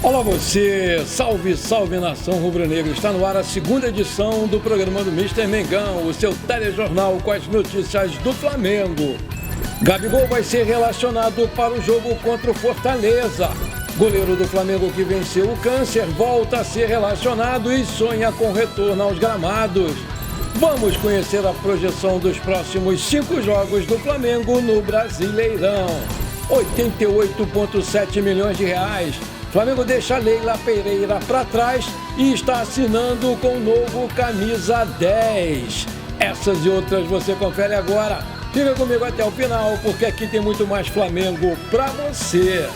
Olá você, salve, salve nação rubro-negra. Está no ar a segunda edição do programa do Mister Mengão, o seu telejornal com as notícias do Flamengo. Gabigol vai ser relacionado para o jogo contra o Fortaleza. Goleiro do Flamengo que venceu o câncer volta a ser relacionado e sonha com retorno aos gramados. Vamos conhecer a projeção dos próximos 5 jogos do Flamengo no Brasileirão. 88,7 milhões de reais. Flamengo deixa Leila Pereira para trás e está assinando com o novo camisa 10. Essas e outras você confere agora. Fica comigo até o final, porque aqui tem muito mais Flamengo para você.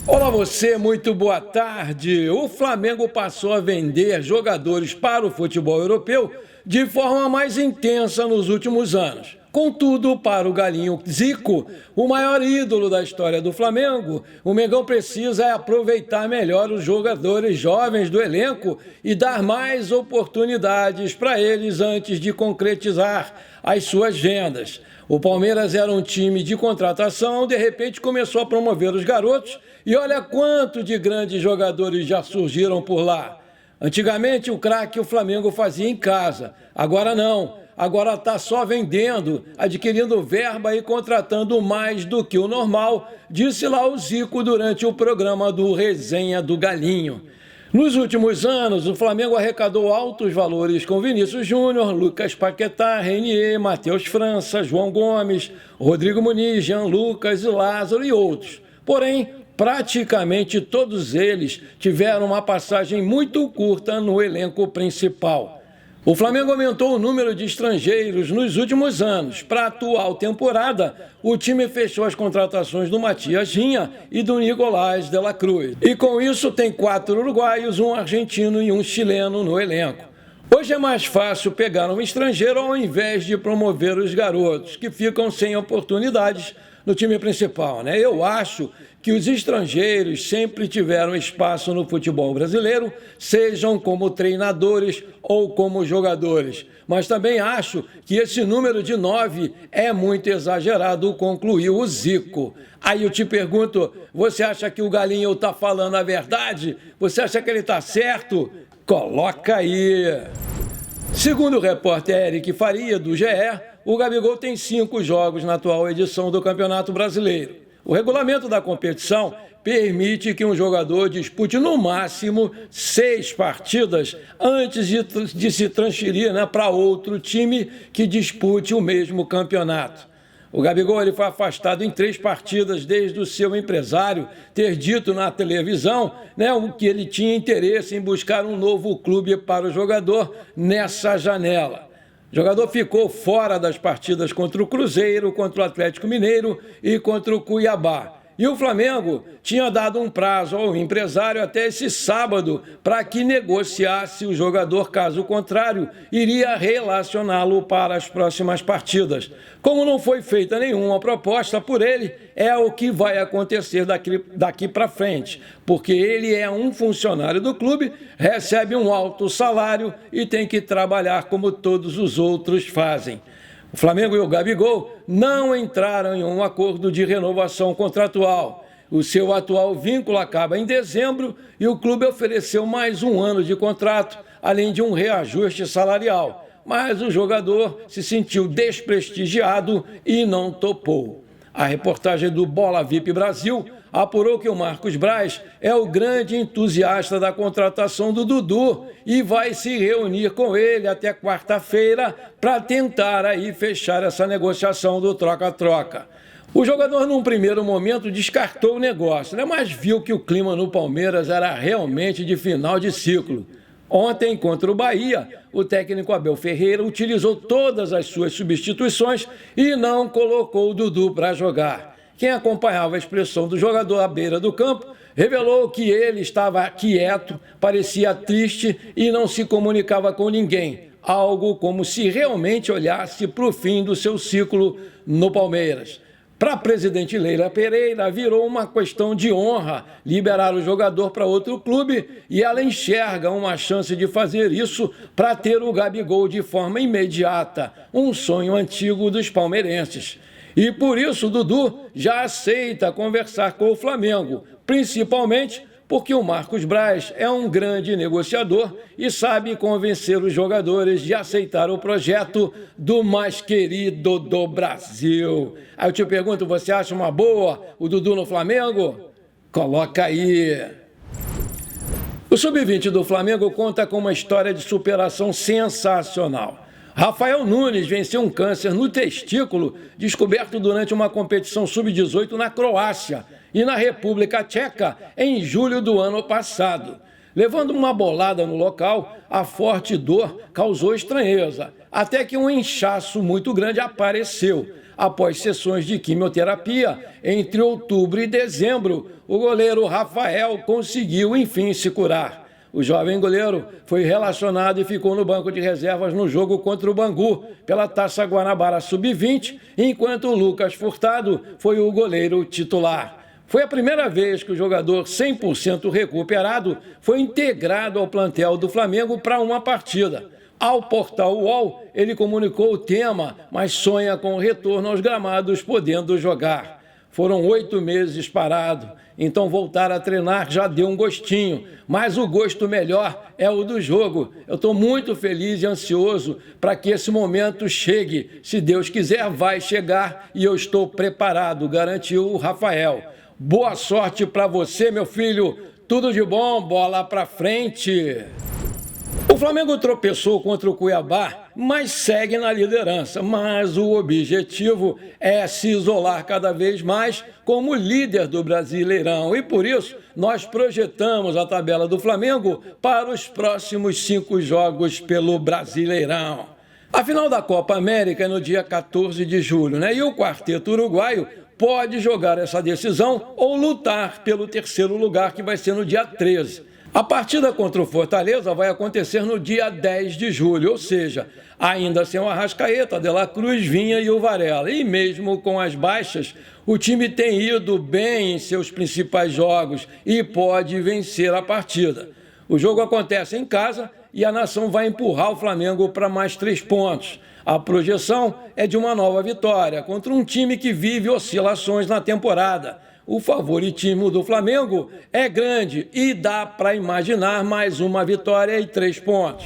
Olá você, muito boa tarde. O Flamengo passou a vender jogadores para o futebol europeu de forma mais intensa nos últimos anos. Contudo, para o Galinho Zico, o maior ídolo da história do Flamengo, o Mengão precisa aproveitar melhor os jogadores jovens do elenco e dar mais oportunidades para eles antes de concretizar as suas vendas. O Palmeiras era um time de contratação, de repente começou a promover os garotos e olha quanto de grandes jogadores já surgiram por lá. Antigamente o craque o Flamengo fazia em casa, agora não. Agora está só vendendo, adquirindo verba e contratando mais do que o normal, disse lá o Zico durante o programa do Resenha do Galinho. Nos últimos anos, o Flamengo arrecadou altos valores com Vinícius Júnior, Lucas Paquetá, Renier, Matheus França, João Gomes, Rodrigo Muniz, Jean Lucas e Lázaro e outros. Porém, praticamente todos eles tiveram uma passagem muito curta no elenco principal. O Flamengo aumentou o número de estrangeiros nos últimos anos. Para a atual temporada, o time fechou as contratações do Matias Vinha e do Nicolás de la Cruz. E com isso tem 4 uruguaios, um argentino e um chileno no elenco. Hoje é mais fácil pegar um estrangeiro ao invés de promover os garotos, que ficam sem oportunidades no time principal, né? Eu acho que os estrangeiros sempre tiveram espaço no futebol brasileiro, sejam como treinadores ou como jogadores. Mas também acho que esse número de 9 é muito exagerado, concluiu o Zico. Aí eu te pergunto, você acha que o Galinho está falando a verdade? Você acha que ele está certo? Coloca aí! Segundo o repórter Eric Faria, do GE, o Gabigol tem 5 jogos na atual edição do Campeonato Brasileiro. O regulamento da competição permite que um jogador dispute no máximo 6 partidas antes de se transferir para outro time que dispute o mesmo campeonato. O Gabigol foi afastado em 3 partidas desde o seu empresário ter dito na televisão que ele tinha interesse em buscar um novo clube para o jogador nessa janela. O jogador ficou fora das partidas contra o Cruzeiro, contra o Atlético Mineiro e contra o Cuiabá. E o Flamengo tinha dado um prazo ao empresário até esse sábado para que negociasse o jogador, caso contrário, iria relacioná-lo para as próximas partidas. Como não foi feita nenhuma proposta por ele, é o que vai acontecer daqui para frente, porque ele é um funcionário do clube, recebe um alto salário e tem que trabalhar como todos os outros fazem. O Flamengo e o Gabigol não entraram em um acordo de renovação contratual. O seu atual vínculo acaba em dezembro e o clube ofereceu mais 1 ano de contrato, além de um reajuste salarial. Mas o jogador se sentiu desprestigiado e não topou. A reportagem do Bola VIP Brasil apurou que o Marcos Braz é o grande entusiasta da contratação do Dudu e vai se reunir com ele até quarta-feira para tentar aí fechar essa negociação do troca-troca. O jogador, num primeiro momento, descartou o negócio, mas viu que o clima no Palmeiras era realmente de final de ciclo. Ontem, contra o Bahia, o técnico Abel Ferreira utilizou todas as suas substituições e não colocou o Dudu para jogar. Quem acompanhava a expressão do jogador à beira do campo revelou que ele estava quieto, parecia triste e não se comunicava com ninguém, algo como se realmente olhasse para o fim do seu ciclo no Palmeiras. Para a presidente Leila Pereira, virou uma questão de honra liberar o jogador para outro clube e ela enxerga uma chance de fazer isso para ter o Gabigol de forma imediata, um sonho antigo dos palmeirenses. E por isso Dudu já aceita conversar com o Flamengo, principalmente porque o Marcos Braz é um grande negociador e sabe convencer os jogadores de aceitar o projeto do mais querido do Brasil. Aí eu te pergunto, você acha uma boa o Dudu no Flamengo? Coloca aí. O Sub-20 do Flamengo conta com uma história de superação sensacional. Rafael Nunes venceu um câncer no testículo descoberto durante uma competição Sub-18 na Croácia e na República Tcheca em julho do ano passado. Levando uma bolada no local, a forte dor causou estranheza, até que um inchaço muito grande apareceu. Após sessões de quimioterapia, entre outubro e dezembro, o goleiro Rafael conseguiu, enfim, se curar. O jovem goleiro foi relacionado e ficou no banco de reservas no jogo contra o Bangu, pela Taça Guanabara Sub-20, enquanto o Lucas Furtado foi o goleiro titular. Foi a primeira vez que o jogador 100% recuperado foi integrado ao plantel do Flamengo para uma partida. Ao portal UOL, ele comunicou o tema, mas sonha com o retorno aos gramados, podendo jogar. Foram 8 meses parado, então voltar a treinar já deu um gostinho, mas o gosto melhor é o do jogo. Eu estou muito feliz e ansioso para que esse momento chegue. Se Deus quiser, vai chegar e eu estou preparado, garantiu o Rafael. Boa sorte para você, meu filho. Tudo de bom, bola para frente. O Flamengo tropeçou contra o Cuiabá, mas segue na liderança. Mas o objetivo é se isolar cada vez mais como líder do Brasileirão. E por isso, nós projetamos a tabela do Flamengo para os próximos 5 jogos pelo Brasileirão. A final da Copa América é no dia 14 de julho, né? E o quarteto uruguaio pode jogar essa decisão ou lutar pelo terceiro lugar, que vai ser no dia 13. A partida contra o Fortaleza vai acontecer no dia 10 de julho, ou seja, ainda sem o Arrascaeta, De La Cruz, Vinha e o Varela. E mesmo com as baixas, o time tem ido bem em seus principais jogos e pode vencer a partida. O jogo acontece em casa e a nação vai empurrar o Flamengo para mais 3 pontos. A projeção é de uma nova vitória contra um time que vive oscilações na temporada. O favoritismo do Flamengo é grande e dá para imaginar mais uma vitória e 3 pontos.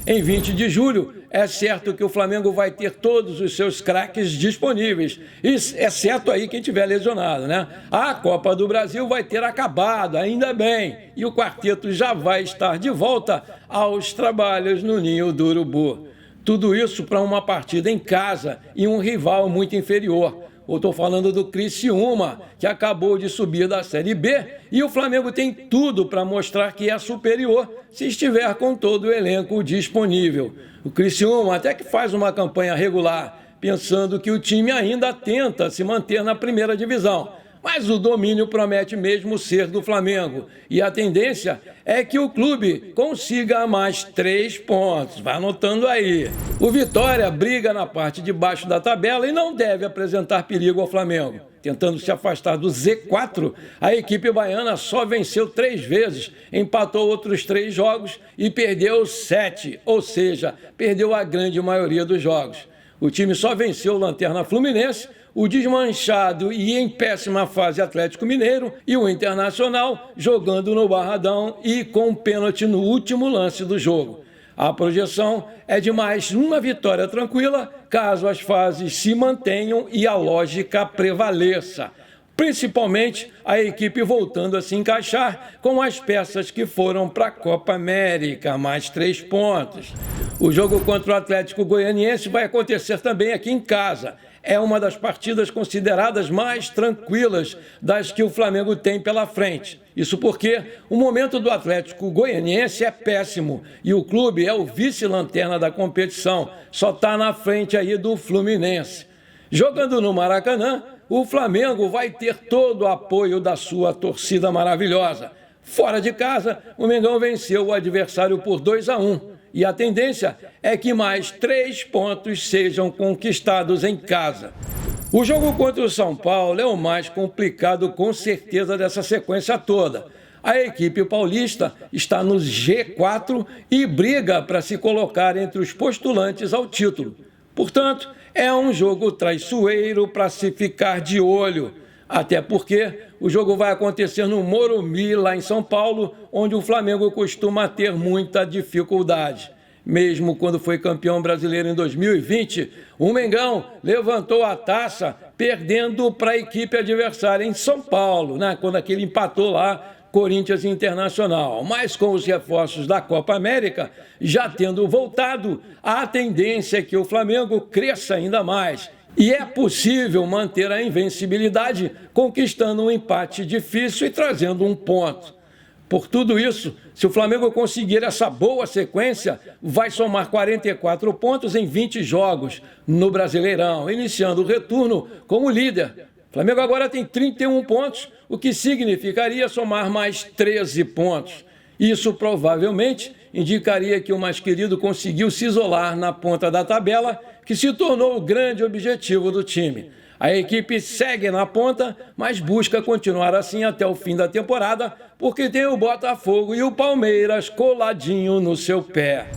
Em 20 de julho, é certo que o Flamengo vai ter todos os seus craques disponíveis, exceto aí quem tiver lesionado, né? A Copa do Brasil vai ter acabado, ainda bem, e o quarteto já vai estar de volta aos trabalhos no Ninho do Urubu. Tudo isso para uma partida em casa e um rival muito inferior. Eu estou falando do Criciúma, que acabou de subir da Série B, e o Flamengo tem tudo para mostrar que é superior se estiver com todo o elenco disponível. O Criciúma até que faz uma campanha regular, pensando que o time ainda tenta se manter na primeira divisão. Mas o domínio promete mesmo ser do Flamengo. E a tendência é que o clube consiga mais 3 pontos. Vai anotando aí. O Vitória briga na parte de baixo da tabela e não deve apresentar perigo ao Flamengo. Tentando se afastar do Z4, a equipe baiana só venceu 3 vezes, empatou outros 3 jogos e perdeu 7, ou seja, perdeu a grande maioria dos jogos. O time só venceu o Lanterna Fluminense, o desmanchado e em péssima fase Atlético Mineiro e o Internacional jogando no Barradão e com pênalti no último lance do jogo. A projeção é de mais uma vitória tranquila, caso as fases se mantenham e a lógica prevaleça. Principalmente a equipe voltando a se encaixar com as peças que foram para a Copa América, mais 3 pontos. O jogo contra o Atlético Goianiense vai acontecer também aqui em casa. É uma das partidas consideradas mais tranquilas das que o Flamengo tem pela frente. Isso porque o momento do Atlético Goianiense é péssimo e o clube é o vice-lanterna da competição, só está na frente aí do Fluminense. Jogando no Maracanã, o Flamengo vai ter todo o apoio da sua torcida maravilhosa. Fora de casa, o Mengão venceu o adversário por 2-1. E a tendência é que mais 3 pontos sejam conquistados em casa. O jogo contra o São Paulo é o mais complicado, com certeza, dessa sequência toda. A equipe paulista está no G4 e briga para se colocar entre os postulantes ao título. Portanto, é um jogo traiçoeiro para se ficar de olho. Até porque o jogo vai acontecer no Morumbi, lá em São Paulo, onde o Flamengo costuma ter muita dificuldade. Mesmo quando foi campeão brasileiro em 2020, o Mengão levantou a taça perdendo para a equipe adversária em São Paulo, né? Quando aquele empatou lá, Corinthians Internacional. Mas com os reforços da Copa América já tendo voltado, a tendência é que o Flamengo cresça ainda mais. E é possível manter a invencibilidade conquistando um empate difícil e trazendo um ponto. Por tudo isso, se o Flamengo conseguir essa boa sequência, vai somar 44 pontos em 20 jogos no Brasileirão, iniciando o retorno como líder. O Flamengo agora tem 31 pontos, o que significaria somar mais 13 pontos. Isso provavelmente indicaria que o mais querido conseguiu se isolar na ponta da tabela, que se tornou o grande objetivo do time. A equipe segue na ponta, mas busca continuar assim até o fim da temporada, porque tem o Botafogo e o Palmeiras coladinho no seu pé.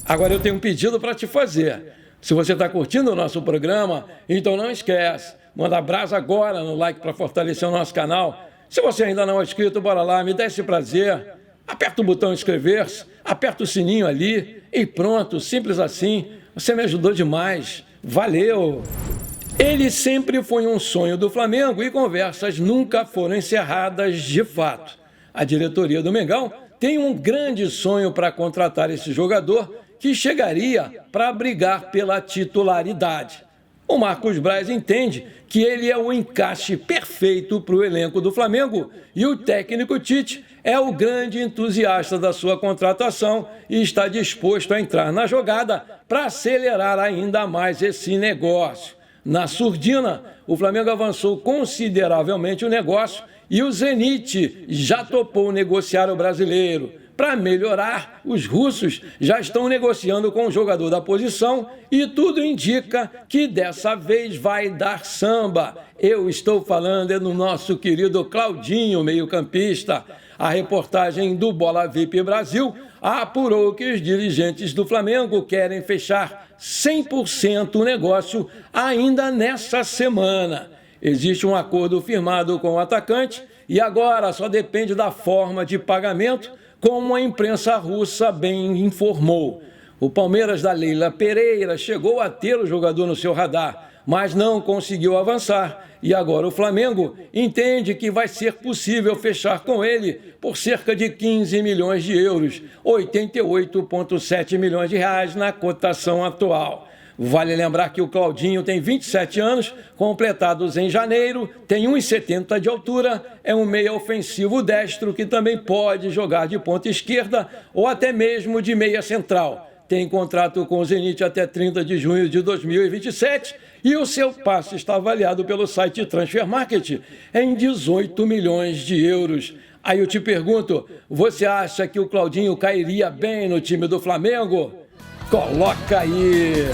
Agora eu tenho um pedido para te fazer. Se você está curtindo o nosso programa, então não esquece, manda brasa agora no like para fortalecer o nosso canal. Se você ainda não é inscrito, bora lá, me dá esse prazer. Aperta o botão inscrever-se, aperta o sininho ali e pronto, simples assim. Você me ajudou demais. Valeu! Ele sempre foi um sonho do Flamengo e conversas nunca foram encerradas de fato. A diretoria do Mengão tem um grande sonho para contratar esse jogador que chegaria para brigar pela titularidade. O Marcos Braz entende que ele é o encaixe perfeito para o elenco do Flamengo e o técnico Tite é o grande entusiasta da sua contratação e está disposto a entrar na jogada para acelerar ainda mais esse negócio. Na surdina, o Flamengo avançou consideravelmente o negócio e o Zenit já topou negociar o brasileiro. Para melhorar, os russos já estão negociando com o jogador da posição e tudo indica que dessa vez vai dar samba. Eu estou falando do nosso querido Claudinho, meio-campista. A reportagem do Bola VIP Brasil apurou que os dirigentes do Flamengo querem fechar 100% o negócio ainda nessa semana. Existe um acordo firmado com o atacante e agora só depende da forma de pagamento, como a imprensa russa bem informou. O Palmeiras da Leila Pereira chegou a ter o jogador no seu radar, mas não conseguiu avançar. E agora o Flamengo entende que vai ser possível fechar com ele por cerca de 15 milhões de euros, 88,7 milhões de reais na cotação atual. Vale lembrar que o Claudinho tem 27 anos, completados em janeiro, tem 1,70 de altura, é um meia ofensivo destro que também pode jogar de ponta esquerda ou até mesmo de meia central. Tem contrato com o Zenit até 30 de junho de 2027 e o seu passe está avaliado pelo site Transfer Market em 18 milhões de euros. Aí eu te pergunto, você acha que o Claudinho cairia bem no time do Flamengo? Coloca aí!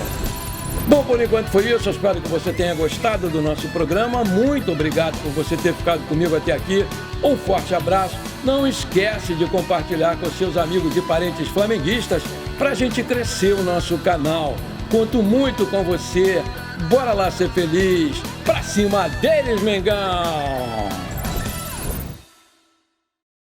Bom, por enquanto foi isso. Eu espero que você tenha gostado do nosso programa. Muito obrigado por você ter ficado comigo até aqui. Um forte abraço. Não esquece de compartilhar com seus amigos e parentes flamenguistas para a gente crescer o nosso canal. Conto muito com você. Bora lá ser feliz. Pra cima deles, Mengão!